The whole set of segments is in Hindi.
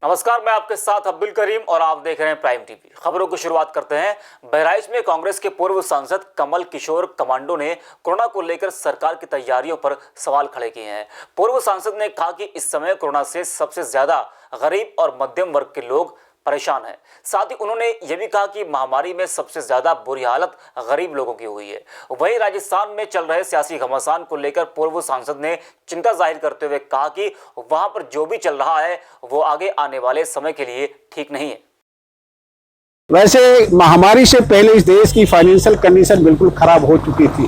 नमस्कार, मैं आपके साथ अब्दुल करीम और आप देख रहे हैं प्राइम टीवी। खबरों की शुरुआत करते हैं। बहराइच में कांग्रेस के पूर्व सांसद कमल किशोर कमांडो ने कोरोना को लेकर सरकार की तैयारियों पर सवाल खड़े किए हैं। पूर्व सांसद ने कहा कि इस समय कोरोना से सबसे ज्यादा गरीब और मध्यम वर्ग के लोग परेशान हैं। साथ ही उन्होंने ये भी कहा कि महामारी में सबसे ज्यादा बुरी हालत गरीब लोगों की हुई है। वहीं राजस्थान में चल रहे सियासी घमासान को लेकर पूर्व सांसद ने चिंता जाहिर करते हुए कहा कि वहां पर जो भी चल रहा है वो आगे आने वाले समय के लिए ठीक नहीं है। वैसे महामारी से पहले इस देश की फाइनेंशियल कंडीशन बिल्कुल खराब हो चुकी थी।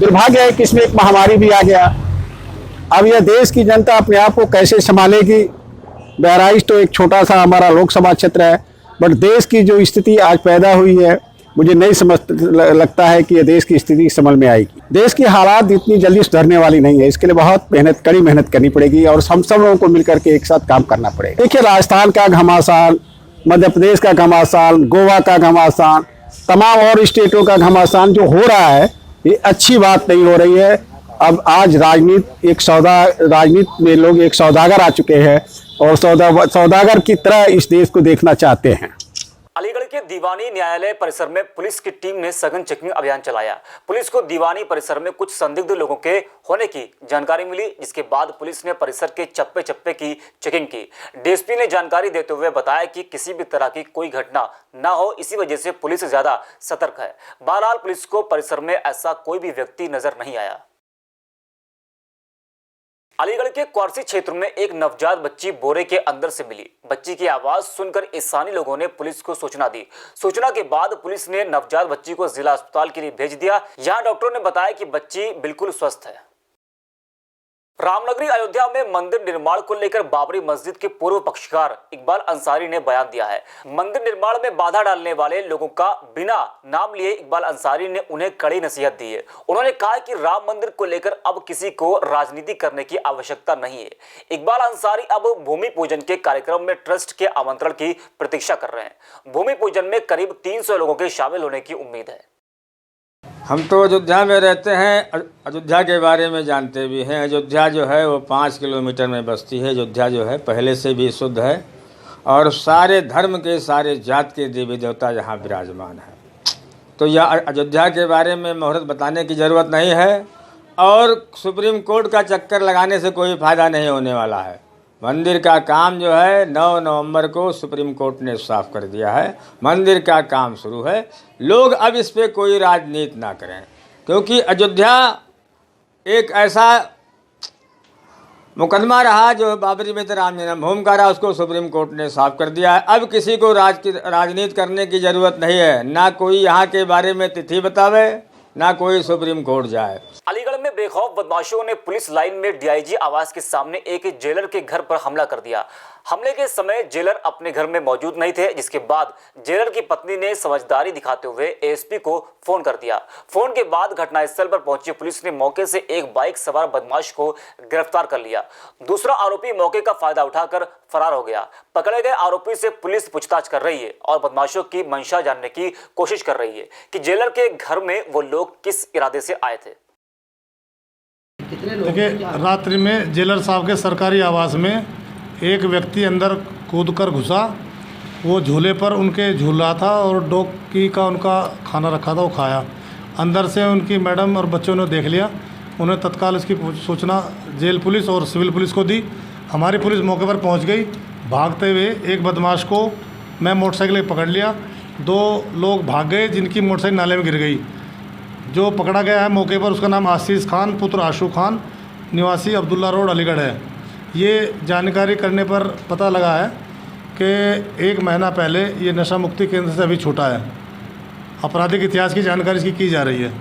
दुर्भाग्य है कि इसमें एक महामारी भी आ गया। अब यह देश की जनता अपने आप को कैसे संभालेगी। बहराइच तो एक छोटा सा हमारा लोकसभा क्षेत्र है, बट देश की जो स्थिति आज पैदा हुई है, मुझे नहीं समझ लगता है कि यह देश की स्थिति समझ में आएगी। देश की हालात इतनी जल्दी सुधरने वाली नहीं है। इसके लिए बहुत कड़ी मेहनत करनी पड़ेगी और हम सब लोगों को मिलकर के एक साथ काम करना पड़ेगा। देखिए, राजस्थान का घमासान, मध्य प्रदेश का घमासान, गोवा का घमासान, तमाम और स्टेटों का घमासान जो हो रहा है, ये अच्छी बात नहीं हो रही है। अब आज राजनीति में लोग एक सौदागर आ चुके हैं और सौदागर की तरह इस देश को देखना चाहते हैं। अलीगढ़ के दीवानी न्यायालय परिसर में पुलिस की टीम ने सघन चेकिंग अभियान चलाया। पुलिस को दीवानी परिसर में कुछ संदिग्ध लोगों के होने की जानकारी मिली, जिसके बाद पुलिस ने परिसर के चप्पे चप्पे की चेकिंग की। डीएसपी ने जानकारी देते हुए बताया कि किसी भी तरह की कोई घटना न हो, इसी वजह से पुलिस ज्यादा सतर्क है। बहरहाल पुलिस को परिसर में ऐसा कोई भी व्यक्ति नजर नहीं आया। अलीगढ़ के क्वारसी क्षेत्र में एक नवजात बच्ची बोरे के अंदर से मिली। बच्ची की आवाज सुनकर स्थानीय लोगों ने पुलिस को सूचना दी। सूचना के बाद पुलिस ने नवजात बच्ची को जिला अस्पताल के लिए भेज दिया। यहां डॉक्टरों ने बताया कि बच्ची बिल्कुल स्वस्थ है। रामनगरी अयोध्या में मंदिर निर्माण को लेकर बाबरी मस्जिद के पूर्व पक्षकार इकबाल अंसारी ने बयान दिया है। मंदिर निर्माण में बाधा डालने वाले लोगों का बिना नाम लिए इकबाल अंसारी ने उन्हें कड़ी नसीहत दी है। उन्होंने कहा कि राम मंदिर को लेकर अब किसी को राजनीति करने की आवश्यकता नहीं है। इकबाल अंसारी अब भूमि पूजन के कार्यक्रम में ट्रस्ट के आमंत्रण की प्रतीक्षा कर रहे हैं। भूमि पूजन में करीब 300 लोगों के शामिल होने की उम्मीद है। हम तो अयोध्या में रहते हैं, अयोध्या के बारे में जानते भी हैं। अयोध्या जो है वो 5 किलोमीटर में बसती है। अयोध्या जो है पहले से भी शुद्ध है और सारे धर्म के, सारे जात के देवी देवता यहाँ विराजमान है। तो यह अयोध्या के बारे में मुहूर्त बताने की ज़रूरत नहीं है और सुप्रीम कोर्ट का चक्कर लगाने से कोई फ़ायदा नहीं होने वाला है। मंदिर का काम जो है 9 नवंबर को सुप्रीम कोर्ट ने साफ कर दिया है। मंदिर का काम शुरू है। लोग अब इस पे कोई राजनीति ना करें, क्योंकि अयोध्या एक ऐसा मुकदमा रहा जो बाबरी मस्जिद राम जन्मभूमि का रहा, उसको सुप्रीम कोर्ट ने साफ कर दिया है। अब किसी को राजनीति करने की ज़रूरत नहीं है। ना कोई यहाँ के बारे में तिथि बतावे, ना कोई सुप्रीम कोर्ट जाए। अलीगढ़ में बेखौफ बदमाशों ने पुलिस लाइन में डीआईजी आवास के सामने एक जेलर के घर पर हमला कर दिया। हमले के समय जेलर अपने घर में मौजूद नहीं थे, जिसके बाद जेलर की पत्नी ने समझदारी दिखाते हुए एएसपी को फोन कर दिया। फोन के बाद घटनास्थल पर पहुंची पुलिस ने मौके से एक बाइक सवार बदमाश को गिरफ्तार कर लिया। दूसरा आरोपी मौके का फायदा उठाकर फरार हो गया। पकड़े गए आरोपी से पुलिस पूछताछ कर रही है और बदमाशों की मंशा जानने की कोशिश कर रही है कि जेलर के घर में वो लोग किस इरादे से आए थे। देखिए, रात्रि में जेलर साहब के सरकारी आवास में एक व्यक्ति अंदर कूदकर घुसा। वो झूले पर उनके झूल रहा था और डॉगी का उनका खाना रखा था, वो खाया। अंदर से उनकी मैडम और बच्चों ने देख लिया। उन्हें तत्काल इसकी सूचना जेल पुलिस और सिविल पुलिस को दी। हमारी पुलिस मौके पर पहुंच गई। भागते हुए एक बदमाश को मैं मोटरसाइकिल पर पकड़ लिया। 2 लोग भाग गए, जिनकी मोटरसाइकिल नाले में गिर गई। जो पकड़ा गया है मौके पर, उसका नाम आशीष खान पुत्र आशू खान, निवासी अब्दुल्ला रोड अलीगढ़ है। ये जानकारी करने पर पता लगा है कि 1 महीना पहले ये नशा मुक्ति केंद्र से अभी छूटा है। आपराधिक इतिहास की जानकारी इसकी की जा रही है।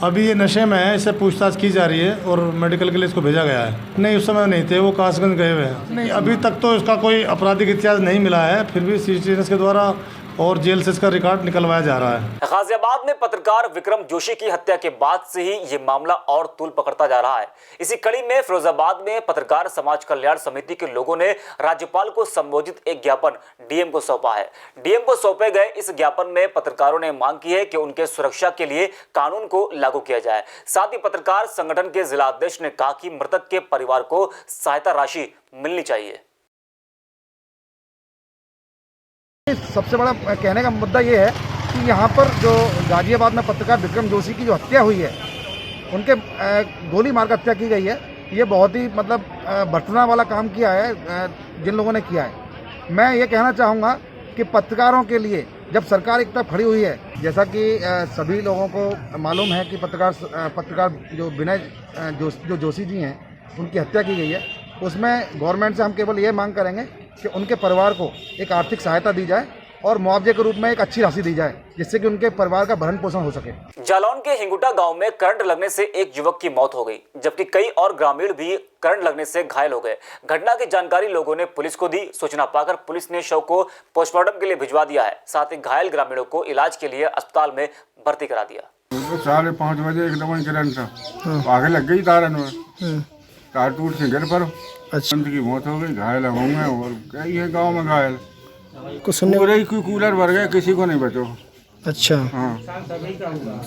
अभी ये नशे में है, इससे पूछताछ की जा रही है और मेडिकल के लिए इसको भेजा गया है। नहीं, उस समय नहीं थे, वो कासगंज गए हुए हैं। नहीं, अभी तक तो इसका कोई आपराधिक इतिहास नहीं मिला है। फिर भी सीसीटीवी के द्वारा और जेल से इसका रिकॉर्ड निकलवाया जा रहा है। गाजियाबाद में पत्रकार विक्रम जोशी की हत्या के बाद से ही ये मामला और तूल पकड़ता जा रहा है। इसी कड़ी में फिरोजाबाद में पत्रकार समाज कल्याण समिति के लोगों ने राज्यपाल को संबोधित एक ज्ञापन डीएम को सौंपा है। डीएम को सौंपे गए इस ज्ञापन में पत्रकारों ने मांग की है कि उनके सुरक्षा के लिए कानून को लागू किया जाए। साथ ही पत्रकार संगठन के जिला अध्यक्ष ने कहा कि मृतक के परिवार को सहायता राशि मिलनी चाहिए। सबसे बड़ा कहने का मुद्दा ये है कि यहाँ पर जो गाजियाबाद में पत्रकार विक्रम जोशी की जो हत्या हुई है, उनके गोली मारकर हत्या की गई है, ये बहुत ही मतलब भर्त्सना वाला काम किया है जिन लोगों ने किया है। मैं ये कहना चाहूँगा कि पत्रकारों के लिए जब सरकार एक तरफ खड़ी हुई है, जैसा कि सभी लोगों को मालूम है कि पत्रकार जो विनय जोशी जी हैं, उनकी हत्या की गई है, उसमें गवर्नमेंट से हम केवल ये मांग करेंगे कि उनके परिवार को एक आर्थिक सहायता दी जाए और मुआवजे के रूप में एक अच्छी राशि दी जाए, जिससे कि उनके परिवार का भरण पोषण हो सके। जालौन के हिंगुटा गांव में करंट लगने से एक युवक की मौत हो गई, जबकि कई और ग्रामीण भी करंट लगने से घायल हो गए। घटना की जानकारी लोगों ने पुलिस को दी। सूचना पाकर पुलिस ने शव को पोस्टमार्टम के लिए भिजवा दिया है। साथ ही घायल ग्रामीणों को इलाज के लिए अस्पताल में भर्ती करा दिया। 5:30 बजे एकदम करंट था, आगे लग गई तार में, तार टूट के गिर पर की मौत हो गई। घायल होंगे और कई है गाँव में घायल, कुछ सुनने पूरे ही कूलर भर गए, किसी को नहीं बचो। अच्छा, हाँ,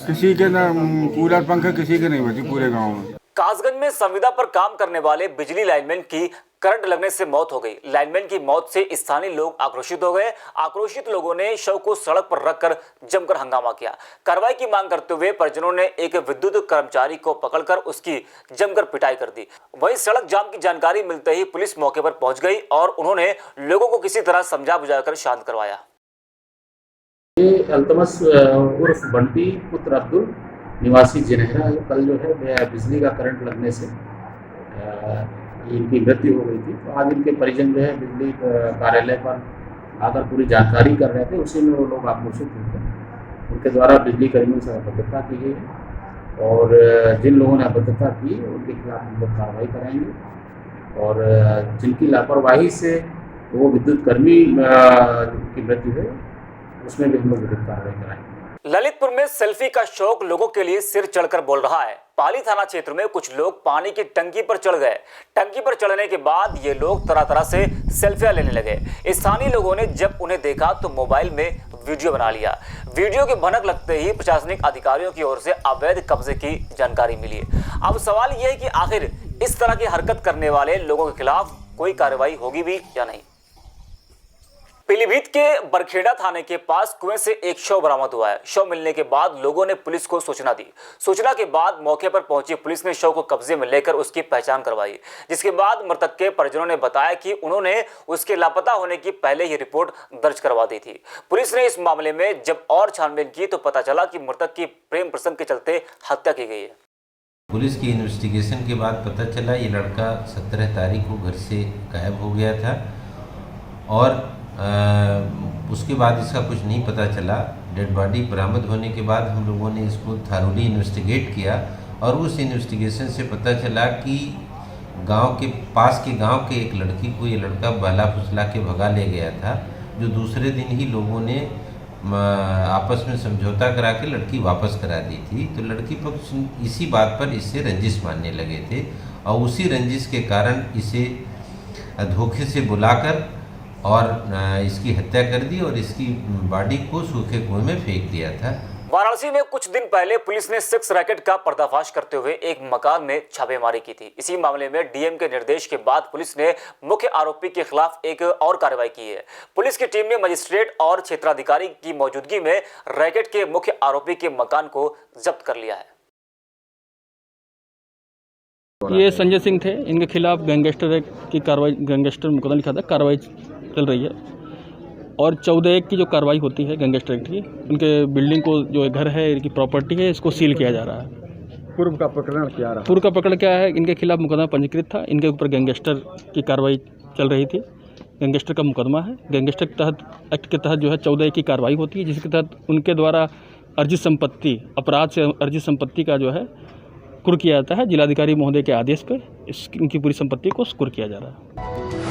किसी के ना कूलर पंखे किसी के नहीं बचे पूरे गांव में। कासगंज में संविदा पर काम करने वाले बिजली लाइनमैन की करंट लगने से मौत हो गई। लाइनमैन की मौत से स्थानीय लोग आक्रोशित हो गए। आक्रोशित लोगों ने शव को सड़क पर रखकर जमकर हंगामा किया। कार्रवाई की मांग करते हुए परिजनों ने एक विद्युत कर्मचारी को पकड़कर उसकी जमकर पिटाई कर दी। वहीं सड़क जाम की जानकारी मिलते ही पुलिस मौके पर पहुंच गई और उन्होंने लोगों को किसी तरह समझा बुझाकर शांत करवाया। ये अल्तमस उर्फ बंटी पुत्र अब्दुल निवासी जिनेहरा है। कल जो है बिजली का करंट लगने से इनकी मृत्यु हो गई थी। तो आज इनके परिजन जो है बिजली कार्यालय पर आकर पूरी जानकारी कर रहे थे, उसी में वो लोग आक्रोशित थे। उनके द्वारा बिजली कर्मियों से अभद्रता की गई है और जिन लोगों ने अभद्रता की उनके खिलाफ हम लोग कार्रवाई कराएंगे और जिनकी लापरवाही से वो विद्युत कर्मी की मृत्यु है उसमें भी हम लोग विद्युत कार्रवाई कराएंगे। ललितपुर में सेल्फी का शौक लोगों के लिए सिर चढ़कर बोल रहा है। पाली थाना क्षेत्र में कुछ लोग पानी की टंकी पर चढ़ गए। टंकी पर चढ़ने के बाद ये लोग तरह तरह से सेल्फियां लेने लगे। स्थानीय लोगों ने जब उन्हें देखा तो मोबाइल में वीडियो बना लिया। वीडियो की भनक लगते ही प्रशासनिक अधिकारियों की ओर से अवैध कब्जे की जानकारी मिली। अब सवाल यह है कि आखिर इस तरह की हरकत करने वाले लोगों के खिलाफ कोई कार्रवाई होगी भी या नहीं। पीलीभीत के बरखेड़ा थाने के पास कुएं से एक शव बरामद हुआ है। शव मिलने के बाद लोगों ने पुलिस को सूचना दी। सूचना के बाद मौके पर पहुंची पुलिस ने शव को कब्जे में लेकर उसकी पहचान करवाई, जिसके बाद मृतक के परिजनों ने बताया कि उन्होंने उसके लापता होने की पहले ही रिपोर्ट दर्ज करवा दी थी। पुलिस ने इस मामले में जब और छानबीन की तो पता चला कि मृतक की प्रेम प्रसंग के चलते हत्या की गई है। पुलिस की इन्वेस्टिगेशन के बाद पता चला ये लड़का 17 तारीख को घर से गायब हो गया था और उसके बाद इसका कुछ नहीं पता चला। डेड बॉडी बरामद होने के बाद हम लोगों ने इसको थारोली इन्वेस्टिगेट किया और उस इन्वेस्टिगेशन से पता चला कि गांव के पास के गांव के एक लड़की को ये लड़का बहला फुसला के भगा ले गया था, जो दूसरे दिन ही लोगों ने आपस में समझौता करा के लड़की वापस करा दी थी। तो लड़की पक्ष इसी बात पर इससे रंजिश मानने लगे थे और उसी रंजिश के कारण इसे धोखे से बुलाकर और इसकी हत्या कर दी और इसकी बॉडी को सूखे कुएं में फेंक दिया था। वाराणसी में कुछ दिन पहले पुलिस ने सेक्स रैकेट का पर्दाफाश करते हुए एक मकान में छापेमारी की थी। इसी मामले में डीएम के निर्देश के बाद पुलिस ने मुख्य आरोपी के खिलाफ एक और कार्रवाई की है। पुलिस की टीम ने मजिस्ट्रेट और क्षेत्राधिकारी की मौजूदगी में रैकेट के मुख्य आरोपी के मकान को जब्त कर लिया है। ये संजय सिंह थे, इनके खिलाफ गैंगस्टर की कार्रवाई, गैंगस्टर मुकदमा लिखा था, कार्रवाई चल रही है और 14 की जो कार्रवाई होती है गैंगस्टर एक्ट की, उनके बिल्डिंग को जो घर है, इनकी प्रॉपर्टी है, इसको सील किया जा रहा है। पूर्व का प्रकरण क्या रहा? पूर्व का प्रकरण क्या है, इनके खिलाफ मुकदमा पंजीकृत था, इनके ऊपर गैंगस्टर की कार्रवाई चल रही थी। गैंगस्टर का मुकदमा है। गैंगस्टर के तहत एक्ट के तहत जो है 14 की कार्रवाई होती है, जिसके तहत उनके द्वारा अर्जित संपत्ति, अपराध से अर्जित संपत्ति का जो है कुर्क किया जाता है। जिलाधिकारी महोदय के आदेश पर इनकी पूरी संपत्ति को कुर्क किया जा रहा है।